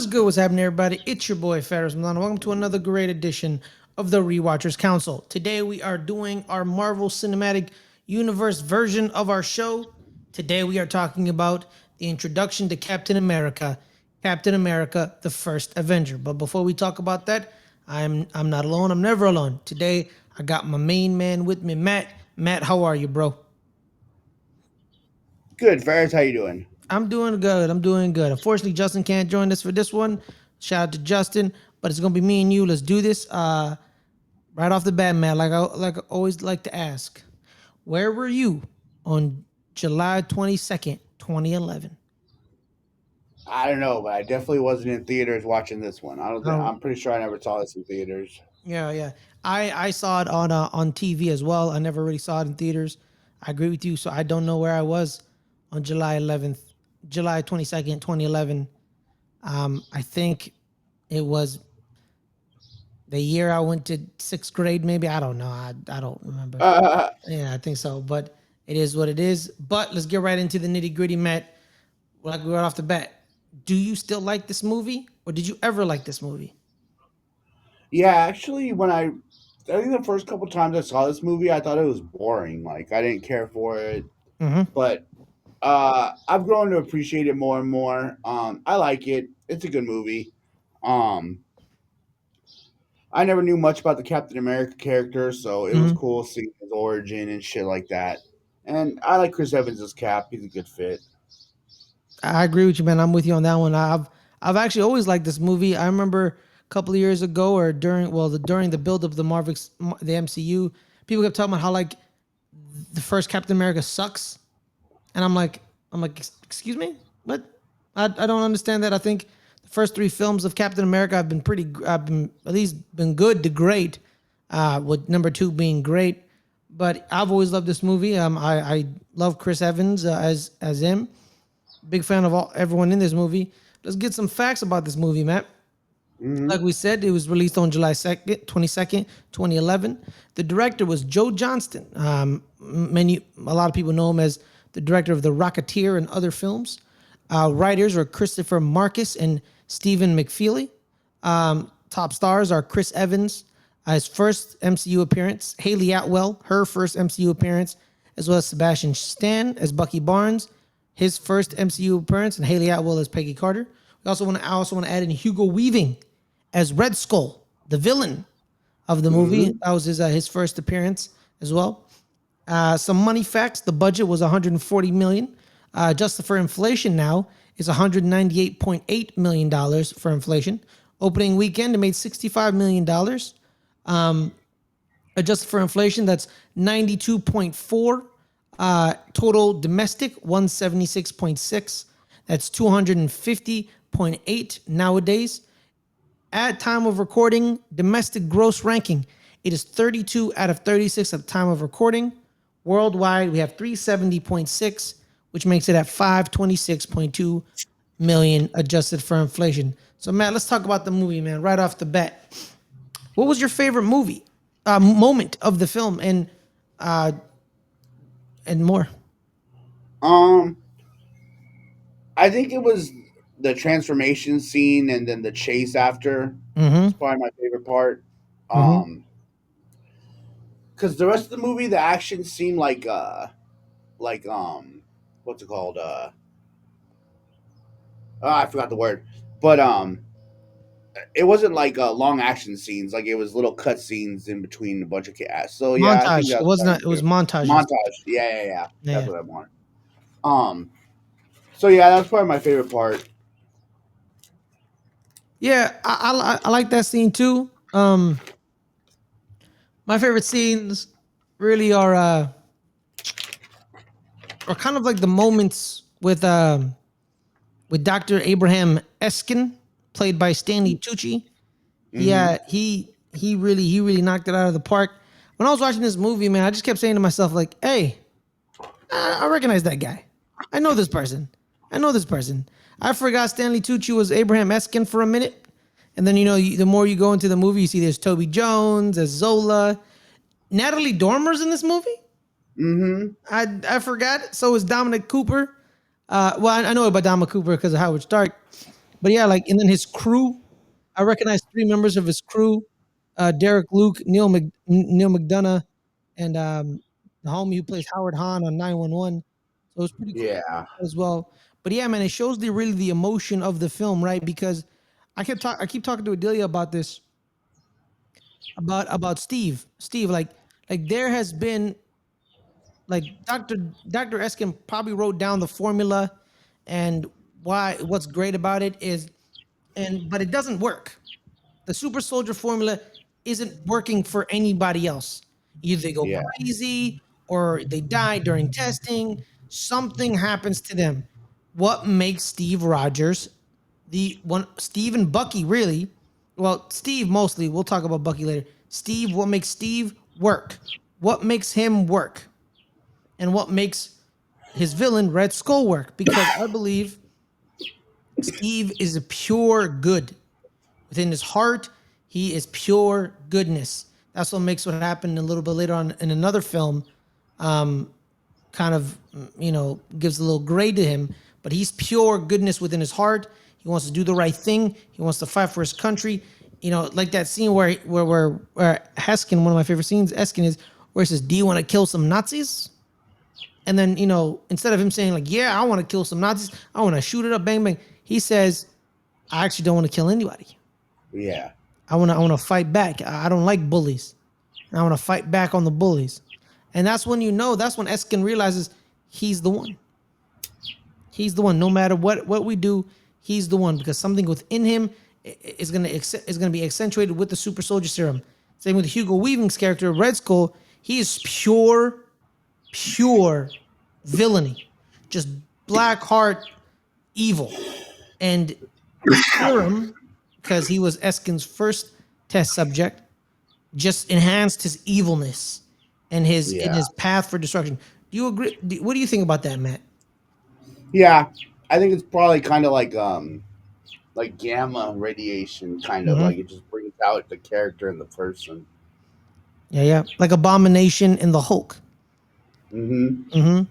good? What's happening, everybody? It's your boy Ferris Milano. Welcome to another great edition of the Rewatchers Council. Today we are doing our Marvel Cinematic Universe version of our show. Today we are talking about the introduction to Captain America, the First Avenger. But before we talk about that, I'm not alone. I'm never alone. Today I got my main man with me, Matt. Matt, how are you, bro? Good, Ferris. How you doing? I'm doing good. I'm doing good. Unfortunately, Justin can't join us for this one. Shout out to Justin, but it's gonna be me and you. Let's do this. Right off the bat, man. Like I always like to ask, where were you on July 22nd, 2011? I don't know, but I definitely wasn't in theaters watching this one. I don't think Oh, I'm pretty sure I never saw this in theaters. yeah, yeah. I saw it on TV as well. I never really saw it in theaters. I agree with you. So I don't know where I was on July 22nd, 2011. I think it was the year I went to sixth grade, maybe. I don't know. I don't remember. Uh, Yeah, I think so. But it is what it is. But let's get right into the nitty gritty, Matt. Like right off the bat, do you still like this movie, or did you ever like this movie? yeah, actually, I think the first couple times I saw this movie, I thought it was boring. Like I didn't care for it, Mm-hmm. but I've grown to appreciate it more and more. I like it. It's a good movie. Um, I never knew much about the Captain America character, so it was Mm-hmm. cool seeing his origin and shit like that. And I like Chris Evans' Cap. He's a good fit. I agree with you, man. I'm with you on that one. I've actually always liked this movie. I remember a couple of years ago, or during the build of the MCU, people kept talking about how like the first Captain America sucks, and I'm like, excuse me, what? I don't understand that. I think the first three films of Captain America have been at least been good to great. With number two being great, but I've always loved this movie. I love Chris Evans as him. Big fan of everyone in this movie. Let's get some facts about this movie, Matt. Like Hmm. we said, it was released on July 22nd, 2011. The director was Joe Johnston. A lot of people know him as the director of The Rocketeer and other films. Writers are Christopher Marcus and Stephen McFeely. Top stars are Chris Evans, his first MCU appearance, Haley Atwell, her first MCU appearance, as well as Sebastian Stan as Bucky Barnes, his first MCU appearance, and Haley Atwell as Peggy Carter. I also want to add in Hugo Weaving as Red Skull, the villain of the movie. Hmm. That was his first appearance as well. Some money facts: the budget was 140 million. Adjusted for inflation now is 198.8 million dollars for inflation. Opening weekend, it made 65 million dollars. Adjusted for inflation, that's 92.4. Total domestic 176.6. That's 250.8 nowadays. At time of recording, domestic gross ranking, it is 32 out of 36 at the time of recording. Worldwide, we have 370.6, which makes it at 526.2 million adjusted for inflation. So, Matt, let's talk about the movie, man, right off the bat. What was your favorite movie moment of the film, and more? Um, I think it was the transformation scene and then the chase after. Mm-hmm. It's probably my favorite part. Mm-hmm. Um, because the rest of the movie, the action seemed like what's it called? I forgot the word, but it wasn't like long action scenes. Like it was little cut scenes in between a bunch of cats. So yeah, I think Montage. It that's wasn't. probably It my was favorite. montages. Montage. Yeah, yeah, yeah. That's Yeah. what I want. Um. So yeah, that's probably my favorite part. Yeah, I like that scene too. My favorite scenes really are kind of like the moments with Dr. Abraham Eskin, played by Stanley Tucci. Mm-hmm. He really knocked it out of the park. When I was watching this movie, man, I just kept saying to myself like, "Hey, I recognize that guy. I know this person. I know this person." I forgot Stanley Tucci was Abraham Eskin for a minute. And then, the more you go into the movie, you see there's Toby Jones, there's Zola. Natalie Dormer's in this movie. Mm-hmm. I forgot. So is Dominic Cooper. Well, I know about Dominic Cooper because of Howard Stark. But yeah, like, and then his crew, I recognize three members of his crew: Derek Luke, Neil McDonough, and the homie who plays Howard Hahn on 911. So it's pretty cool Yeah, as well. But yeah, man, it shows the really the emotion of the film, right? Because I keep talking to Adelia about this, about Steve, like there has been, like, Dr. Eskin probably wrote down the formula, and what's great about it is, but it doesn't work. The super soldier formula isn't working for anybody else. Either they go yeah, crazy or they die during testing. Something happens to them. What makes Steve Rogers the one? Steve and Bucky, really? Well, Steve mostly. We'll talk about Bucky later. Steve, what makes Steve work? What makes him work? And what makes his villain Red Skull work? Because I believe Steve is a pure good. Within his heart, he is pure goodness. That's what makes what happened a little bit later on in another film, um, kind of, gives a little grade to him. But he's pure goodness within his heart. He wants to do the right thing. He wants to fight for his country. Like that scene where Heskin, one of my favorite scenes, Eskin is where he says, "Do you want to kill some Nazis?" And then, instead of him saying like, "Yeah, I want to kill some Nazis. I want to shoot it up, bang bang," he says, "I actually don't want to kill anybody. yeah, I want to fight back. I don't like bullies. I want to fight back on the bullies." And that's when Eskin realizes he's the one. He's the one. No matter what we do, he's the one, because something within him is gonna be accentuated with the super soldier serum. Same with Hugo Weaving's character, Red Skull. He is pure villainy, just black heart evil. And the serum, because he was Eskin's first test subject, just enhanced his evilness and yeah, his path for destruction. Do you agree? What do you think about that, Matt? yeah. I think it's probably kind of like gamma radiation, kind of Mm-hmm. like it just brings out the character in the person. Yeah, yeah, like Abomination in the Hulk. Mm-hmm. Mm-hmm.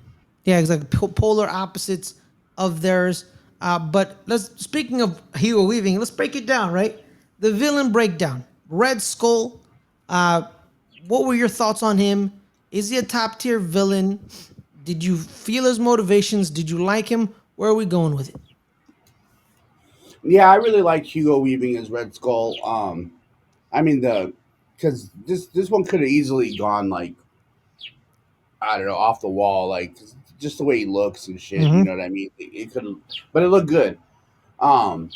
Yeah, it's like polar opposites of theirs. But speaking of Hugo Weaving, let's break it down, right? The villain breakdown. Red Skull. Uh, what were your thoughts on him? Is he a top tier villain? Did you feel his motivations? Did you like him? Where are we going with it? Yeah, I really like Hugo Weaving as Red Skull. I mean the because this one could have easily gone like I don't know off the wall, like just the way he looks and shit. You Mm-hmm. know what I mean? It could, but it looked good. Um,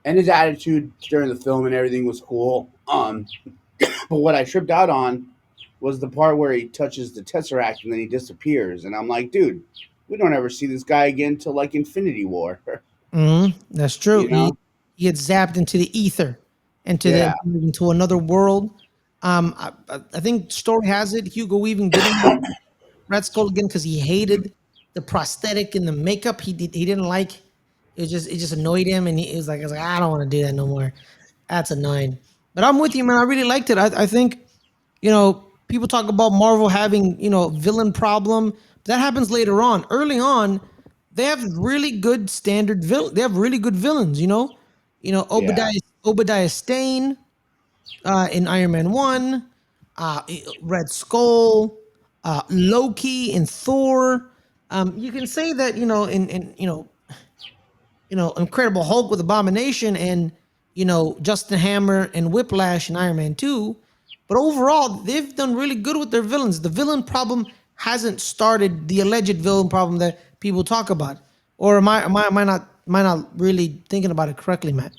and his attitude during the film and everything was cool. But what I tripped out on was the part where he touches the tesseract and then he disappears, and I'm like, dude, we don't ever see this guy again till like Infinity War. Mm-hmm. That's true. You know? He gets zapped into the ether, Yeah, into another world. I think story has it Hugo Weaving didn't want Red Skull again because he hated the prosthetic and the makeup. He didn't like. It just annoyed him, and he was like, I don't want to do that no more. That's annoying. But I'm with you, man. I really liked it. I think, people talk about Marvel having, villain problem. That happens later on. Early on, they have really good standard villain. They have really good villains. yeah. Obadiah Stane in Iron Man 1, Red Skull, Loki in Thor. You can say that, Incredible Hulk with Abomination, and, Justin Hammer and Whiplash in Iron Man 2. But overall, they've done really good with their villains. The villain problem hasn't started, the alleged villain problem that people talk about. Or am I not really thinking about it correctly, Matt?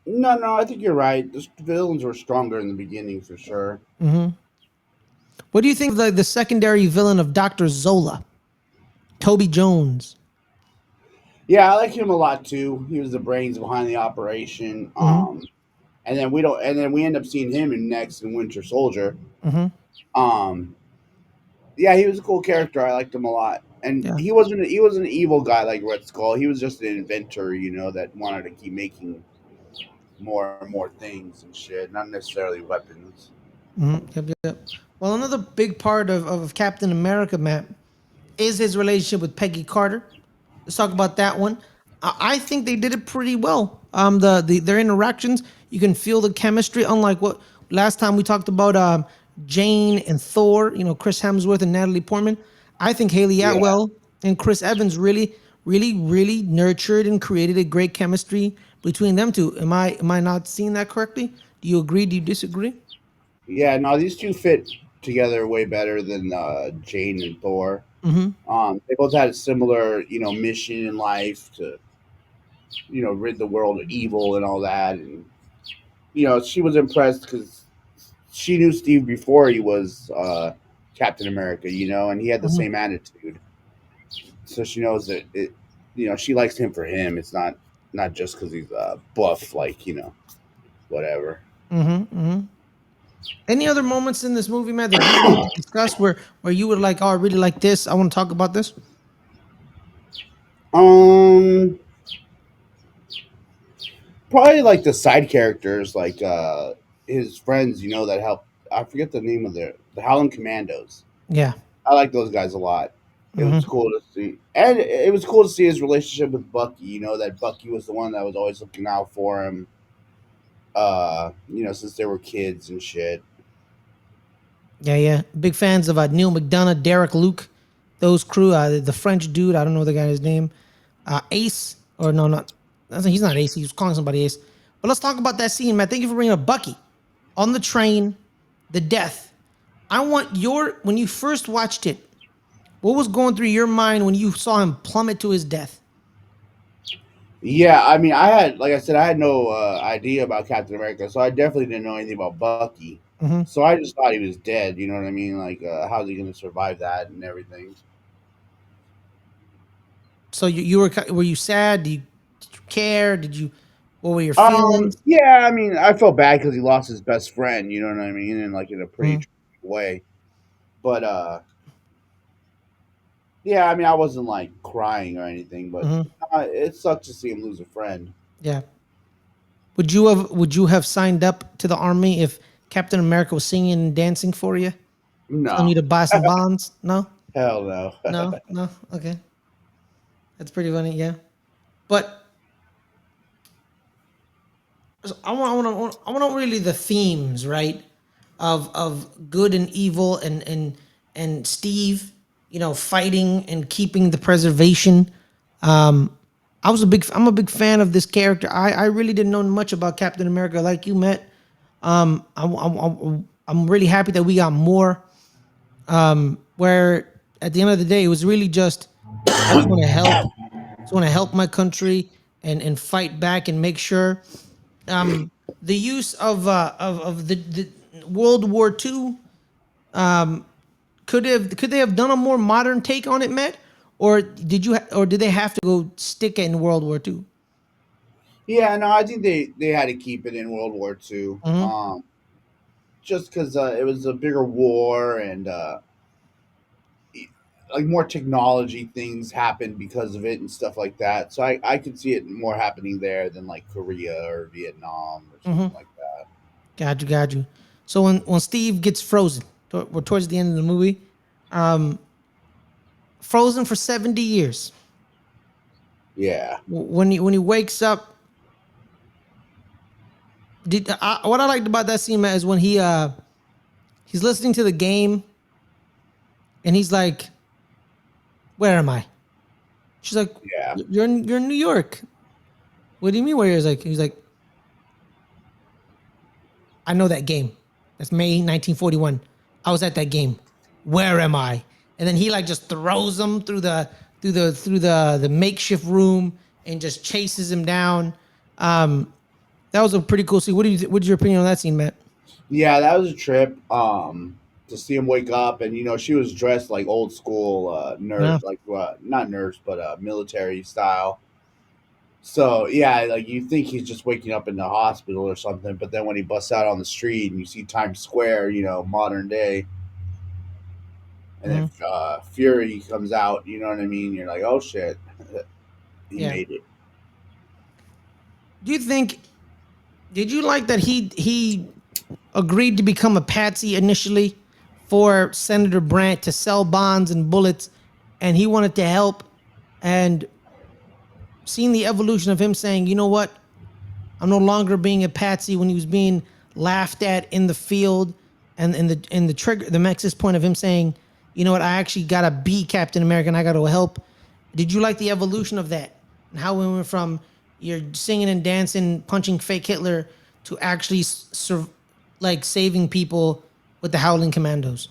No, no, I think you're right. The villains were stronger in the beginning for sure. Mm-hmm. What do you think of the secondary villain of Dr. Zola, Toby Jones? Yeah, I like him a lot too. He was the brains behind the operation. Mm-hmm. And then we don't, and then we end up seeing him in next in Winter Soldier. Mm-hmm. Um, yeah, he was a cool character. I liked him a lot. And Yeah. he wasn't an evil guy like Red Skull. He was just an inventor, that wanted to keep making more and more things and shit, not necessarily weapons. Mm-hmm. Yep. Yep. Well, another big part of Captain America, Matt, is his relationship with Peggy Carter. Let's talk about that one. I think they did it pretty well. Their interactions, you can feel the chemistry. Unlike what last time we talked about, Jane and Thor. You know, Chris Hemsworth and Natalie Portman. I think Haley Yeah. Atwell and Chris Evans really nurtured and created a great chemistry between them two. Am I not seeing that correctly? Do you agree? Do you disagree? Yeah, no, these two fit together way better than Jane and Thor. They both had a similar, mission in life to, rid the world of evil and all that. And she was impressed because she knew Steve before he was Captain America, and he had the Mm-hmm. same attitude. So she knows that she likes him for him. It's not just because he's buff, like whatever. Mm-hmm. Mm-hmm. Any other moments in this movie, man, that you wanted to discuss where you were like, oh, I really like this. I want to talk about this. Um, Probably like the side characters, like his friends, that help. I forget the name of the Howling Commandos. Yeah. I like those guys a lot. It was Mm-hmm. cool to see, and it was cool to see his relationship with Bucky. That Bucky was the one that was always looking out for him. Since they were kids and shit. Yeah, yeah. Big fans of Neil McDonough, Derek Luke, those crew. The French dude, I don't know the guy's name. Ace, or no, not. He's not Ace. He was calling somebody Ace. But let's talk about that scene, man. Thank you for bringing up Bucky on the train, the death. I want your when you first watched it. What was going through your mind when you saw him plummet to his death? Yeah, I mean, like I said, I had no idea about Captain America, so I definitely didn't know anything about Bucky. Hmm. So I just thought he was dead. You know what I mean? Like, how's he going to survive that and everything? So you were you sad? Did you care? Did you what were your feelings? Yeah, I mean, I felt bad because he lost his best friend. You know what I mean? And like in a pretty Hmm. tragic way. But yeah, I mean, I wasn't like crying or anything, but Hmm. it sucked to see him lose a friend. Yeah. Would you have signed up to the army if Captain America was singing and dancing for you, telling you No, to buy some bonds? No, hell no. no. Okay, that's pretty funny. Yeah, but so I want really the themes, right? Of good and evil and Steve, fighting and keeping the preservation. I'm a big fan of this character. I really didn't know much about Captain America like you, Matt. I'm really happy that we got more. Where at the end of the day, it was really just I just want to help. Just want to help my country and fight back and make sure the use of the World War II could they have done a more modern take on it, Matt? Or did they have to go stick it in World War II? Yeah, no, I think they had to keep it in World War II, Mm-hmm. just because it was a bigger war and like more technology things happened because of it and stuff like that. So I could see it more happening there than like Korea or Vietnam or Mm-hmm. something like that. Got you. So when Steve gets frozen, we're towards the end of the movie, um, frozen for 70 years. Yeah, When he wakes up, what I liked about that scene, Matt, is when he's listening to the game and he's like, "Where am I?" She's like, yeah, you're in New York." What do you mean? Where he's like, "I know that game. That's May 1941. I was at that game. Where am I?" And then he like just throws him through the makeshift room and just chases him down. Um, that was a pretty cool scene. What's your opinion on that scene, Matt? yeah. That was a trip. To see him wake up, and she was dressed like old school Yeah. nurse, like not nurse, but military style. So yeah, like you think he's just waking up in the hospital or something, but then when he busts out on the street and you see Times Square, modern day, and then Mhm. Fury comes out, you know what I mean? You're like, oh shit, he Yeah. made it. Do you think? Did you like that he agreed to become a patsy initially for Senator Brandt to sell bonds and bullets, and he wanted to help, and seeing the evolution of him saying, you know what, I'm no longer being a patsy when he was being laughed at in the field, and in the trigger, the Nexus point of him saying, you know what, I actually gotta be Captain America and I gotta help. Did you like the evolution of that and how we went from you're singing and dancing, punching fake Hitler to actually like saving people with the Howling Commandos?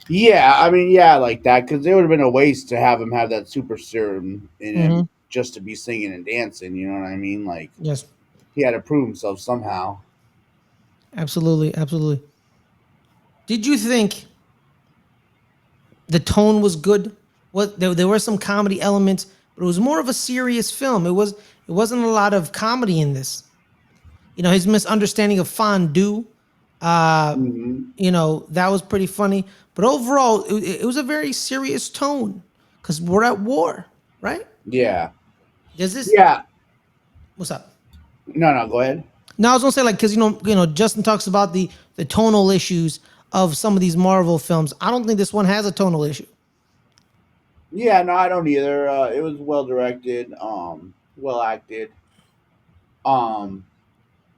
Yeah, I mean, yeah, like that because it would have been a waste to have him have that super serum in Mm-hmm. him just to be singing and dancing. You know what I mean? Like Yes, he had to prove himself somehow. absolutely, absolutely. Did you think the tone was good? What there were some comedy elements, but it was more of a serious film. It wasn't a lot of comedy in this. You know, his misunderstanding of fondue. Uh, Hmm. you know, that was pretty funny. But overall, it was a very serious tone because we're at war, right? Yeah, Does this? yeah. What's up? No, no, go ahead. Now I was gonna say like because Justin talks about the tonal issues of some of these Marvel films. I don't think this one has a tonal issue. Yeah, no, I don't either. It was well directed, well acted. Um,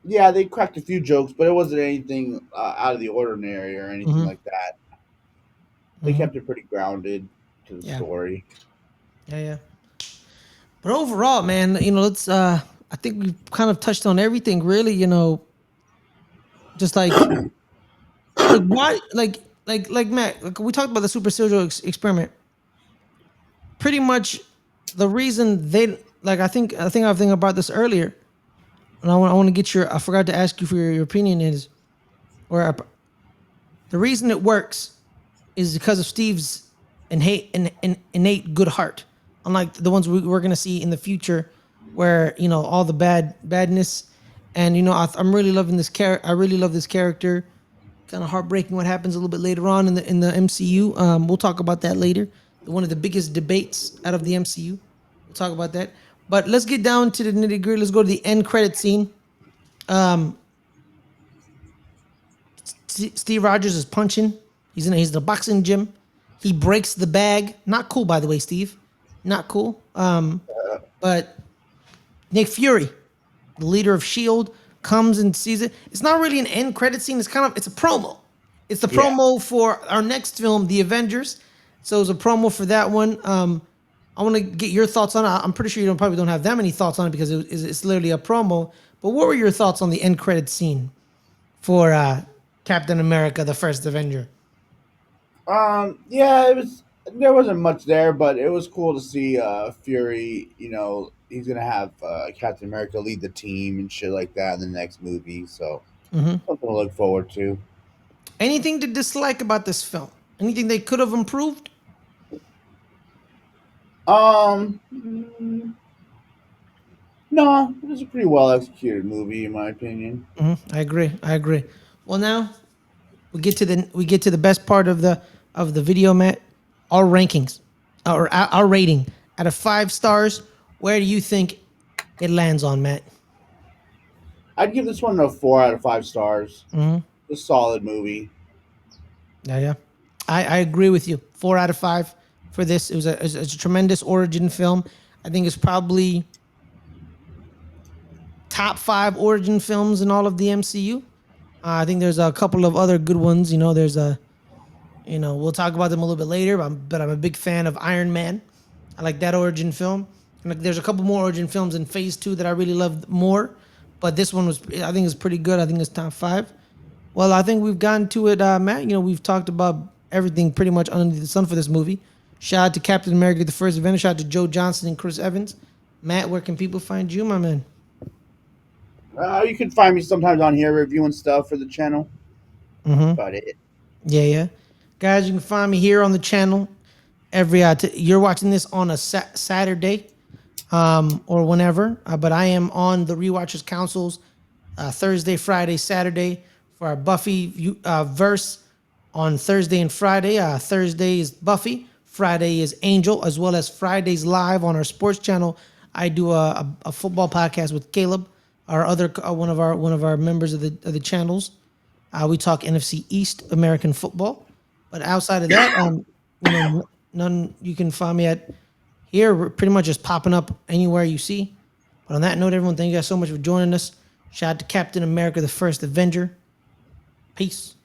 yeah, they cracked a few jokes, but it wasn't anything out of the ordinary or anything Mm-hmm. like that. They Mm-hmm. kept it pretty grounded to the Yeah. story. Yeah. Yeah. But overall, man, let's I think we've kind of touched on everything really, just like why like Matt, like we talked about the super soldier experiment. Pretty much the reason they like I think about this earlier, and I want to get your I forgot to ask you for your opinion is or the reason it works is because of Steve's innate good heart, unlike the ones we're gonna see in the future, where all the badness, and I'm really loving this character. I really love this character. Kind of heartbreaking what happens a little bit later on in the MCU. We'll talk about that later. One of the biggest debates out of the MCU. We'll talk about that. But let's get down to the nitty gritty. Let's go to the end credit scene. Um, Steve Rogers is punching. He's in the boxing gym. He breaks the bag. Not cool, by the way, Steve. Not cool. But Nick Fury, the leader of Shield, comes and sees it. It's not really an end credit scene. It's a promo. It's the Yeah. promo for our next film, The Avengers. So it's a promo for that one. I want to get your thoughts on it. I'm pretty sure you probably don't have that many thoughts on it because it's literally a promo. But what were your thoughts on the end credit scene for Captain America: The First Avenger? Yeah, it was. There wasn't much there, but it was cool to see Fury. You know, he's gonna have Captain America lead the team and shit like that in the next movie. So Hmm. something to look forward to. Anything to dislike about this film? Anything they could have improved? No, it was a pretty well executed movie in my opinion. I agree. I agree. Well, now we get to the best part of the video, Matt. Our rankings, our rating out of 5 stars. Where do you think it lands on, Matt? I'd give this one a 4 out of 5 stars. Hmm. A solid movie. Yeah, yeah. I agree with you. 4 out of 5 for this. It was a tremendous origin film. I think it's probably top 5 origin films in all of the MCU. I think there's a couple of other good ones. There's we'll talk about them a little bit later. But I'm a big fan of Iron Man. I like that origin film. And like, there's a couple more origin films in Phase Two that I really loved more. But this one I think, is pretty good. I think it's top 5. Well, I think we've gotten to it, Matt. We've talked about everything pretty much under the sun for this movie. Shout out to Captain America: The First Avenger. Shout out to Joe Johnson and Chris Evans. Matt, where can people find you, my man? You can find me sometimes on here reviewing stuff for the channel. That's Mm-hmm. about it. Yeah, yeah. Guys, you can find me here on the channel you're watching this on a Saturday, or whenever. But I am on the Rewatchers Council's Thursday, Friday, Saturday for our Buffy verse on Thursday and Friday. Thursday is Buffy, Friday is Angel, as well as Fridays live on our sports channel. I do a football podcast with Caleb, our other one of our members of the channels. We talk NFC East American football, but outside of that, none. You can find me at Here, we're pretty much just popping up anywhere you see. But on that note, everyone, thank you guys so much for joining us. Shout out to Captain America, the First Avenger. Peace.